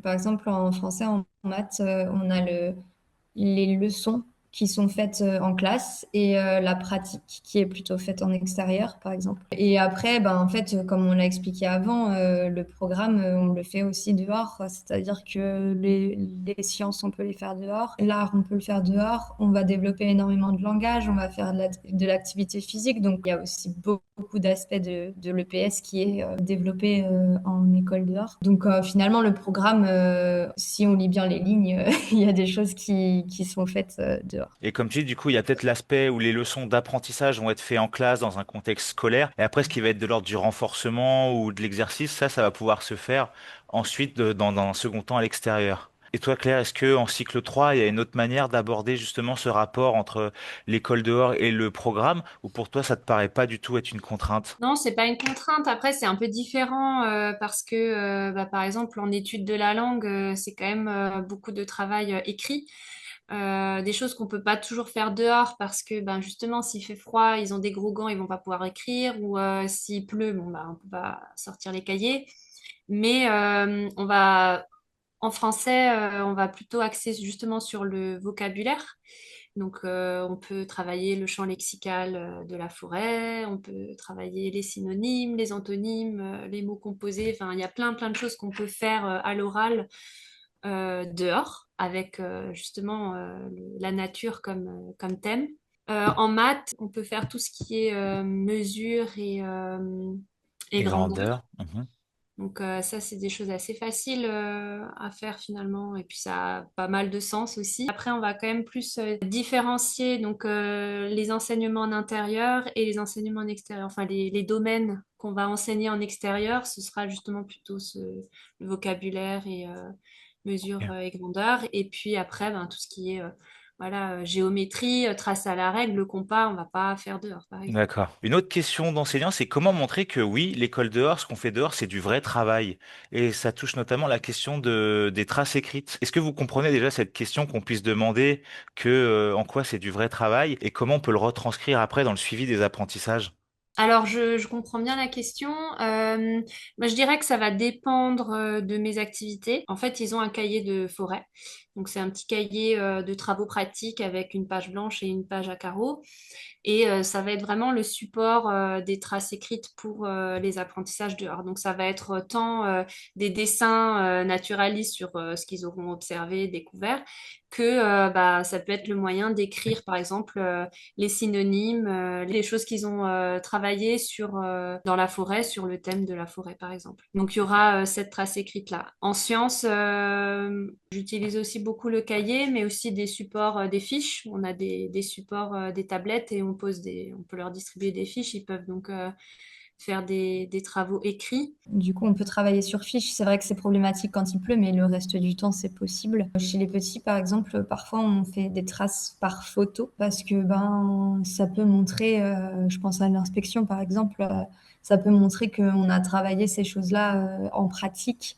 par exemple, en français, en maths, on a les leçons qui sont faites en classe et la pratique qui est plutôt faite en extérieur, par exemple. Et après, ben, en fait, comme on l'a expliqué avant, le programme, on le fait aussi dehors, c'est-à-dire que les sciences, on peut les faire dehors, l'art, on peut le faire dehors, on va développer énormément de langage, on va faire de l'activité physique, donc il y a aussi beaucoup d'aspects de l'EPS qui est développé en école dehors. Donc finalement, le programme, si on lit bien les lignes, il y a des choses qui sont faites dehors. Et comme tu dis, du coup, il y a peut-être l'aspect où les leçons d'apprentissage vont être faites en classe dans un contexte scolaire. Et après, ce qui va être de l'ordre du renforcement ou de l'exercice, ça va pouvoir se faire ensuite dans un second temps à l'extérieur. Et toi, Claire, est-ce que en cycle 3, il y a une autre manière d'aborder justement ce rapport entre l'école dehors et le programme, ou pour toi, ça te paraît pas du tout être une contrainte? Non, c'est pas une contrainte. Après, c'est un peu différent parce que, bah, par exemple, en études de la langue, c'est quand même beaucoup de travail écrit. Des choses qu'on peut pas toujours faire dehors parce que ben justement s'il fait froid ils ont des gros gants ils vont pas pouvoir écrire ou s'il pleut bon bah on peut pas sortir les cahiers mais on va en français on va plutôt axer justement sur le vocabulaire donc on peut travailler le champ lexical de la forêt on peut travailler les synonymes les antonymes les mots composés enfin il y a plein de choses qu'on peut faire à l'oral dehors avec justement la nature comme thème. En maths, on peut faire tout ce qui est mesure et Et grandeur. grandeur. Mhm. Donc ça, c'est des choses assez faciles à faire finalement. Et puis ça a pas mal de sens aussi. Après, on va quand même plus différencier donc les enseignements en intérieur et les enseignements en extérieur. Enfin, les domaines qu'on va enseigner en extérieur, ce sera justement plutôt le vocabulaire et mesure et grandeur. Et puis après, ben, tout ce qui est voilà, géométrie, trace à la règle, le compas, on va pas faire dehors, par exemple. D'accord. Une autre question d'enseignant, c'est comment montrer que oui, l'école dehors, ce qu'on fait dehors, c'est du vrai travail. Et ça touche notamment la question des traces écrites. Est-ce que vous comprenez déjà cette question qu'on puisse demander en quoi c'est du vrai travail et comment on peut le retranscrire après dans le suivi des apprentissages? Alors, je comprends bien la question. Moi, je dirais que ça va dépendre de mes activités. En fait, ils ont un cahier de forêt. Donc, c'est un petit cahier de travaux pratiques avec une page blanche et une page à carreaux. Et ça va être vraiment le support des traces écrites pour les apprentissages dehors. Donc ça va être tant des dessins naturalistes sur ce qu'ils auront observé, découvert, que bah, ça peut être le moyen d'écrire par exemple les synonymes, les choses qu'ils ont travaillées dans la forêt, sur le thème de la forêt par exemple. Donc il y aura cette trace écrite-là. En sciences, j'utilise aussi beaucoup le cahier, mais aussi des supports, des fiches. On a des supports, des tablettes et on peut leur distribuer des fiches. Ils peuvent donc faire des travaux écrits. Du coup, on peut travailler sur fiche. C'est vrai que c'est problématique quand il pleut, mais le reste du temps, c'est possible. Chez les petits, par exemple, parfois, on fait des traces par photo parce que ben, ça peut montrer, je pense à l'inspection, par exemple, ça peut montrer qu'on a travaillé ces choses-là en pratique.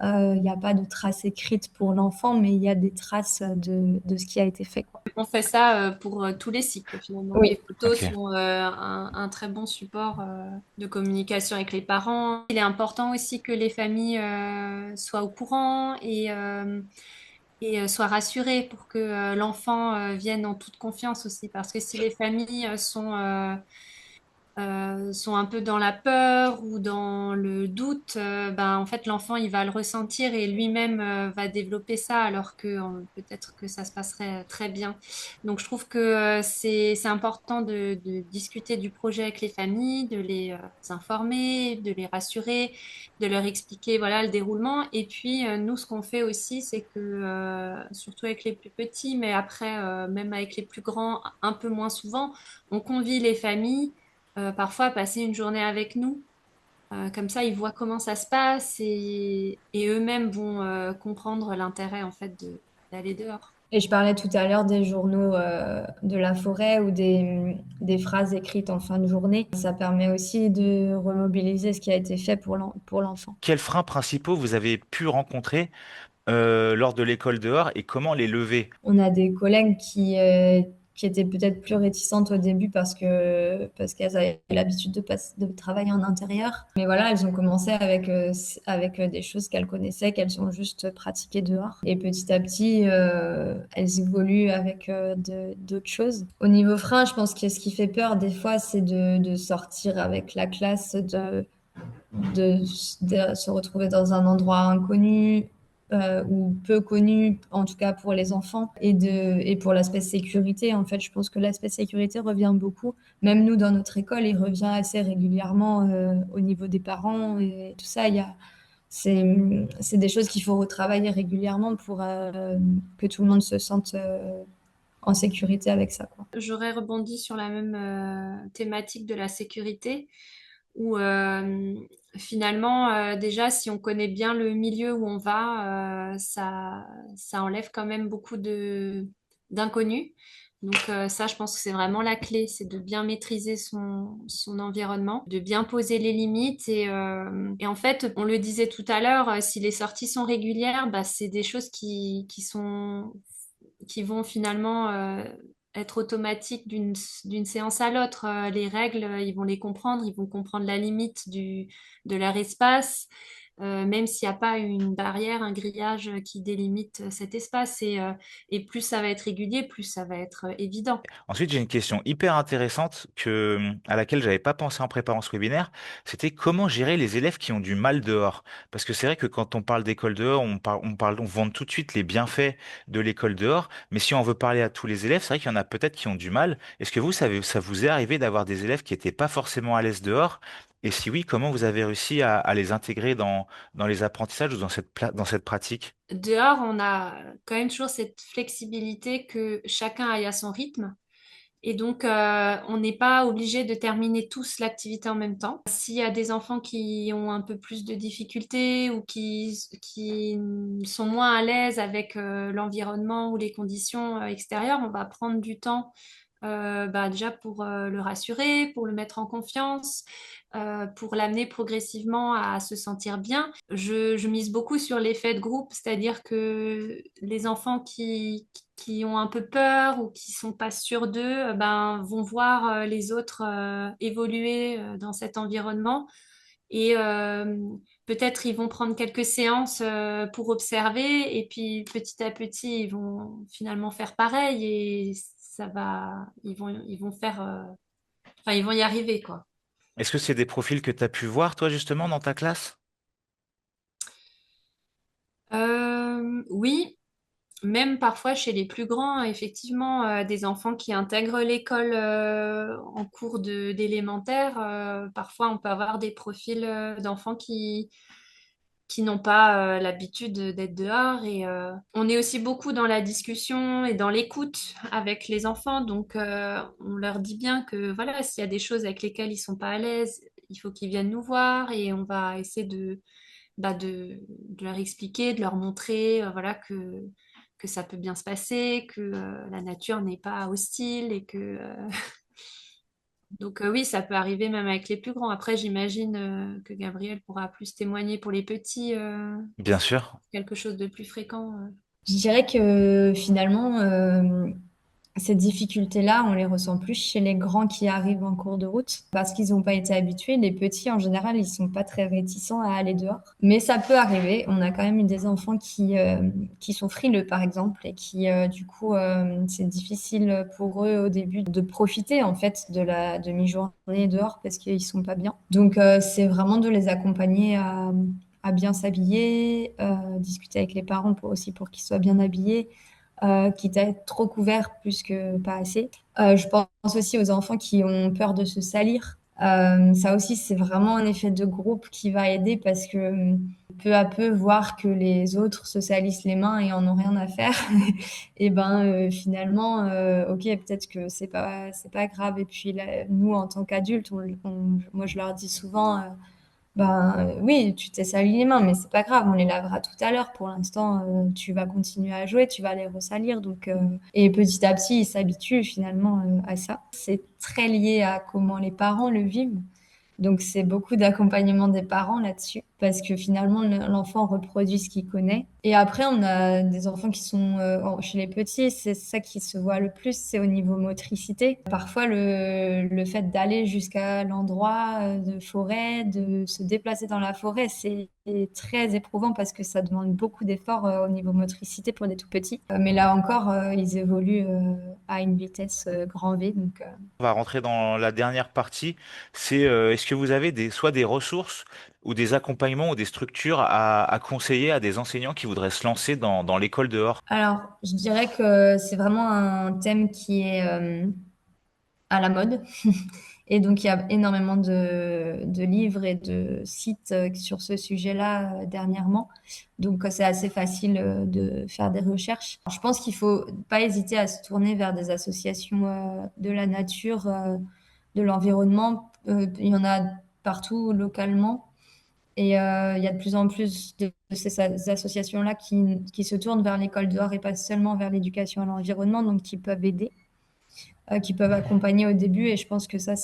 Il n'y a pas de traces écrites pour l'enfant, mais il y a des traces de ce qui a été fait, quoi. On fait ça pour tous les cycles finalement. Les Oui. photos Ok. sont un très bon support de communication avec les parents. Il est important aussi que les familles soient au courant et soient rassurées pour que l'enfant vienne en toute confiance aussi. Parce que si les familles sont un peu dans la peur ou dans le doute, ben, en fait, l'enfant, il va le ressentir et lui-même va développer ça, alors que peut-être que ça se passerait très bien. Donc, je trouve que c'est important de discuter du projet avec les familles, de les informer, de les rassurer, de leur expliquer, voilà, le déroulement. Et puis, nous, ce qu'on fait aussi, c'est que, surtout avec les plus petits, mais après, même avec les plus grands, un peu moins souvent, on convie les familles parfois passer une journée avec nous. Comme ça, ils voient comment ça se passe et eux-mêmes vont comprendre l'intérêt en fait d'aller dehors. Et je parlais tout à l'heure des journaux de la forêt ou des phrases écrites en fin de journée. Ça permet aussi de remobiliser ce qui a été fait pour l'enfant. Quels freins principaux vous avez pu rencontrer lors de l'école dehors et comment les lever? On a des collègues qui étaient peut-être plus réticentes au début parce qu'elles avaient l'habitude de travailler en intérieur. Mais voilà, elles ont commencé avec des choses qu'elles connaissaient, qu'elles ont juste pratiquées dehors. Et petit à petit, elles évoluent avec d'autres choses. Au niveau frein, je pense que ce qui fait peur des fois, c'est de sortir avec la classe, de, de se retrouver dans un endroit inconnu ou peu connu, en tout cas pour les enfants, et pour l'aspect sécurité. En fait, je pense que l'aspect sécurité revient beaucoup. Même nous, dans notre école, il revient assez régulièrement au niveau des parents et tout ça. C'est des choses qu'il faut retravailler régulièrement pour que tout le monde se sente en sécurité avec ça, quoi. J'aurais rebondi sur la même thématique de la sécurité, où finalement, déjà, si on connaît bien le milieu où on va, ça enlève quand même beaucoup d'inconnus. Donc ça, je pense que c'est vraiment la clé, c'est de bien maîtriser son environnement, de bien poser les limites. Et en fait, on le disait tout à l'heure, si les sorties sont régulières, bah, c'est des choses qui vont finalement être automatiques d'une séance à l'autre. Les règles, ils vont les comprendre, ils vont comprendre la limite de leur espace, même s'il n'y a pas une barrière, un grillage qui délimite cet espace. Et plus ça va être régulier, plus ça va être évident. Ensuite, j'ai une question hyper intéressante à laquelle j'avais pas pensé en préparant ce webinaire. C'était comment gérer les élèves qui ont du mal dehors. Parce que c'est vrai que quand on parle d'école dehors, on vante tout de suite les bienfaits de l'école dehors. Mais si on veut parler à tous les élèves, c'est vrai qu'il y en a peut-être qui ont du mal. Est-ce que vous savez, ça vous est arrivé d'avoir des élèves qui étaient pas forcément à l'aise dehors Et si oui, comment vous avez réussi à les intégrer dans les apprentissages ou dans cette pratique? Dehors, on a quand même toujours cette flexibilité que chacun aille à son rythme. Et donc, on n'est pas obligé de terminer tous l'activité en même temps. S'il y a des enfants qui ont un peu plus de difficultés ou qui sont moins à l'aise avec l'environnement ou les conditions extérieures, on va prendre du temps déjà pour le rassurer, pour le mettre en confiance, pour l'amener progressivement à se sentir bien. Je mise beaucoup sur l'effet de groupe, c'est-à-dire que les enfants qui ont un peu peur ou qui sont pas sûrs d'eux, vont voir les autres évoluer dans cet environnement et peut-être ils vont prendre quelques séances pour observer et puis petit à petit ils vont finalement faire pareil et ils vont faire, enfin ils vont y arriver quoi. Est-ce que c'est des profils que tu as pu voir, toi, justement, dans ta classe? Oui, même parfois chez les plus grands, effectivement, des enfants qui intègrent l'école en cours d'élémentaire, parfois on peut avoir des profils d'enfants qui n'ont pas l'habitude d'être dehors. Et on est aussi beaucoup dans la discussion et dans l'écoute avec les enfants. Donc, on leur dit bien que voilà, s'il y a des choses avec lesquelles ils sont pas à l'aise, il faut qu'ils viennent nous voir et on va essayer de leur expliquer, de leur montrer voilà, que ça peut bien se passer, que la nature n'est pas hostile et que donc oui, ça peut arriver même avec les plus grands. Après, j'imagine que Gabriel pourra plus témoigner pour les petits, Bien sûr. quelque chose de plus fréquent. Je dirais que finalement, ces difficultés-là, on les ressent plus chez les grands qui arrivent en cours de route parce qu'ils n'ont pas été habitués. Les petits, en général, ils sont pas très réticents à aller dehors. Mais ça peut arriver. On a quand même eu des enfants qui sont frileux, par exemple, et qui, du coup, c'est difficile pour eux au début de profiter, en fait, de la demi-journée dehors parce qu'ils sont pas bien. Donc, c'est vraiment de les accompagner à bien s'habiller, discuter avec les parents aussi pour qu'ils soient bien habillés, quitte à être trop couverts plus que pas assez. Je pense aussi aux enfants qui ont peur de se salir. Ça aussi, c'est vraiment un effet de groupe qui va aider parce que peu à peu, voir que les autres se salissent les mains et en ont rien à faire, et ben finalement, ok, peut-être que c'est pas grave. Et puis là, nous, en tant qu'adultes, moi je leur dis souvent, oui, tu t'es sali les mains, mais c'est pas grave, on les lavera tout à l'heure. Pour l'instant, tu vas continuer à jouer, tu vas les ressalir. Donc, et petit à petit, ils s'habituent finalement à ça. C'est très lié à comment les parents le vivent. Donc, c'est beaucoup d'accompagnement des parents là-dessus, parce que finalement, l'enfant reproduit ce qu'il connaît. Et après, on a des enfants qui sont chez les petits, c'est ça qui se voit le plus, c'est au niveau motricité. Parfois, le fait d'aller jusqu'à l'endroit de forêt, de se déplacer dans la forêt, c'est très éprouvant parce que ça demande beaucoup d'efforts au niveau motricité pour les tout petits. Mais là encore, ils évoluent à une vitesse grand V. Donc, On va rentrer dans la dernière partie. C'est est-ce que vous avez soit des ressources ou des accompagnements ou des structures à conseiller à des enseignants qui voudraient se lancer dans l'école dehors? Alors, je dirais que c'est vraiment un thème qui est à la mode. Et donc, il y a énormément de livres et de sites sur ce sujet-là dernièrement. Donc, c'est assez facile de faire des recherches. Je pense qu'il faut pas hésiter à se tourner vers des associations de la nature, de l'environnement. Il y en a partout localement. Et il y a de plus en plus de ces associations-là qui se tournent vers l'école dehors et pas seulement vers l'éducation à l'environnement, donc qui peuvent aider, qui peuvent accompagner au début. Et je pense que ça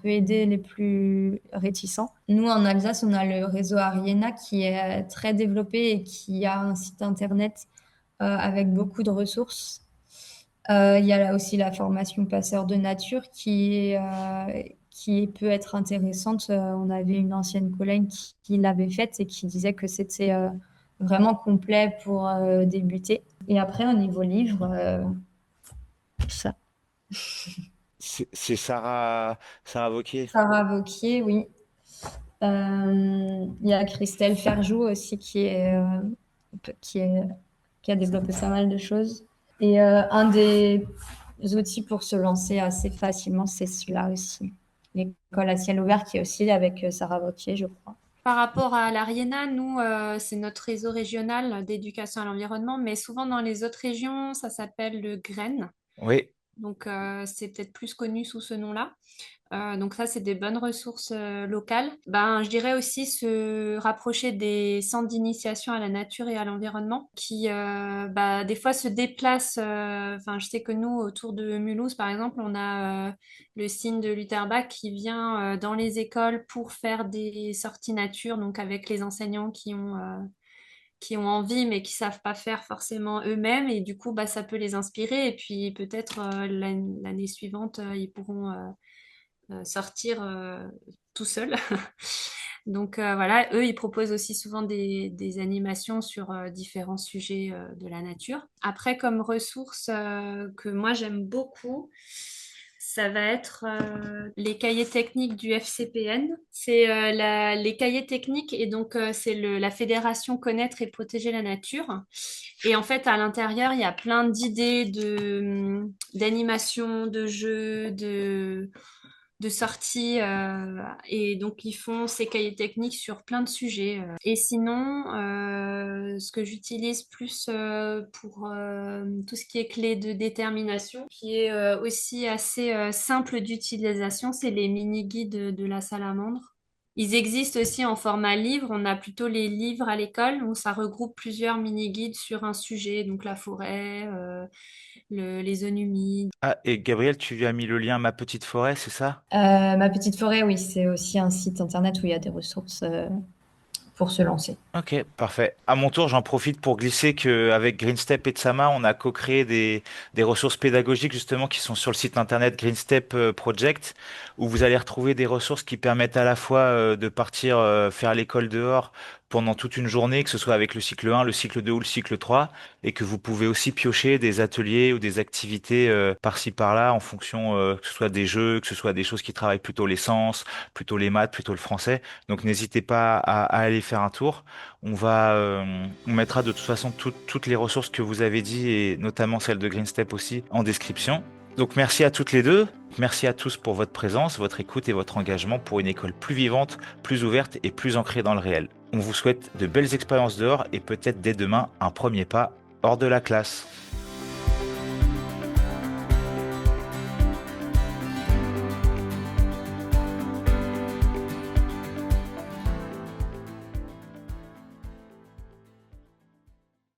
peut aider les plus réticents. Nous, en Alsace, on a le réseau Ariena qui est très développé et qui a un site internet avec beaucoup de ressources. Il y a là aussi la formation passeur de nature qui peut être intéressante. On avait une ancienne collègue qui l'avait faite et qui disait que c'était vraiment complet pour débuter. Et après, au niveau livre, ça. C'est Sarah Wauquiez. Sarah Wauquiez, oui. Il y a Christelle Ferjou aussi qui est, qui a développé pas mal de choses. Et un des outils pour se lancer assez facilement, c'est celui-là aussi. l'école à ciel ouvert qui est aussi avec Sarah Vautier, je crois. Par rapport à l'Ariena, nous, c'est notre réseau régional d'éducation à l'environnement, mais souvent dans les autres régions, ça s'appelle le GREN. Oui. Donc, c'est peut-être plus connu sous ce nom-là. Donc ça, c'est des bonnes ressources locales. Ben, je dirais aussi se rapprocher des centres d'initiation à la nature et à l'environnement qui, bah, des fois, se déplacent. Enfin, je sais que nous, autour de Mulhouse, par exemple, on a le signe de Lutterbach qui vient dans les écoles pour faire des sorties nature, donc avec les enseignants qui ont envie mais qui savent pas faire forcément eux-mêmes et du coup bah ça peut les inspirer et puis peut-être l'année suivante ils pourront sortir tout seuls. Donc voilà, eux, ils proposent aussi souvent des animations sur différents sujets de la nature. Après, comme ressources que moi j'aime beaucoup, ça va être les cahiers techniques du FCPN. C'est les cahiers techniques et donc c'est la Fédération Connaître et Protéger la Nature. Et en fait, à l'intérieur, il y a plein d'idées d'animation, de jeux, de sorties et donc ils font ces cahiers techniques sur plein de sujets. Et sinon, ce que j'utilise plus pour tout ce qui est clé de détermination, qui est aussi assez simple d'utilisation, c'est les mini-guides de la salamandre. Ils existent aussi en format livre. On a plutôt les livres à l'école où ça regroupe plusieurs mini-guides sur un sujet, donc la forêt, les zones humides. Ah, et Gabriel, tu lui as mis le lien Ma Petite Forêt, c'est ça? Ma petite forêt, oui, c'est aussi un site internet où il y a des ressources pour se lancer. Ok, parfait. À mon tour, j'en profite pour glisser qu'avec GreenStep et Tsama, on a co-créé des ressources pédagogiques justement qui sont sur le site internet GreenStep Project, où vous allez retrouver des ressources qui permettent à la fois de partir faire l'école dehors pendant toute une journée, que ce soit avec le cycle 1, le cycle 2 ou le cycle 3, et que vous pouvez aussi piocher des ateliers ou des activités par-ci par-là en fonction que ce soit des jeux, que ce soit des choses qui travaillent plutôt les sens, plutôt les maths, plutôt le français. Donc n'hésitez pas à aller faire un tour. On mettra de toute façon toutes les ressources que vous avez dit et notamment celle de GreenStep aussi en description. Donc merci à toutes les deux. Merci à tous pour votre présence, votre écoute et votre engagement pour une école plus vivante, plus ouverte et plus ancrée dans le réel. On vous souhaite de belles expériences dehors et peut-être dès demain un premier pas hors de la classe.